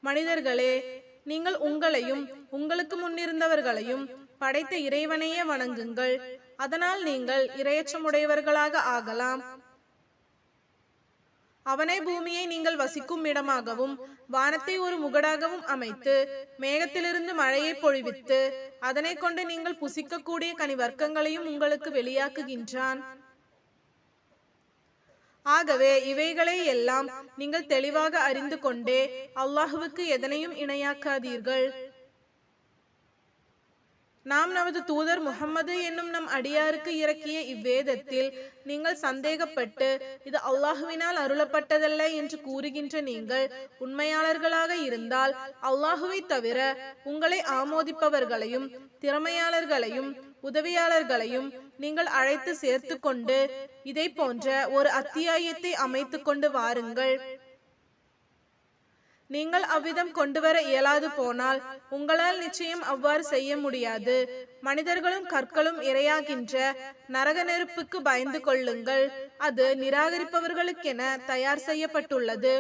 மனிதர்களே, நீங்கள் உங்களையும் உங்களுக்கு முன்னிருந்தவர்களையும் படைத்த இறைவனையே வணங்குங்கள். அதனால் நீங்கள் இரையச்சமுடையவர்களாக ஆகலாம். அவனே பூமியை நீங்கள் வசிக்கும் இடமாகவும் வானத்தை ஒரு முகடாகவும் அமைத்து மேகத்திலிருந்து மழையை பொழிவித்து அதனை கொண்டு நீங்கள் புசிக்கக்கூடிய கனிவர்க்கங்களையும் உங்களுக்கு வெளியாக்குகின்றான். ஆகவே இவைகளை எல்லாம் நீங்கள் தெளிவாக அறிந்து கொண்டே அல்லாஹுவுக்கு எதனையும் இணையாக்காதீர்கள். நாம் நமது தூதர் முஹம்மது என்னும் நம் அடியாருக்கு இறக்கிய இவ்வேதத்தில் நீங்கள் சந்தேகப்பட்டு இது அல்லாஹுவினால் அருளப்பட்டதல்ல என்று கூறுகின்ற நீங்கள் உண்மையாளர்களாக இருந்தால் அல்லாஹுவை தவிர உங்களை ஆமோதிப்பவர்களையும் திறமையாளர்களையும் உதவியாளர்களையும் நீங்கள் அழைத்து சேர்த்து கொண்டு இதை போன்ற ஒரு அத்தியாயத்தை அமைத்து கொண்டு வாருங்கள். நீங்கள் அவ்விதம் கொண்டு வர இயலாது போனால் உங்களால் நிச்சயம் அவ்வாறு செய்ய முடியாது. மனிதர்களும் கற்களும் இரையாகின்ற நரக நெருப்புக்கு பயந்து கொள்ளுங்கள். அது நிராகரிப்பவர்களுக்கென தயார் செய்யப்பட்டுள்ளது.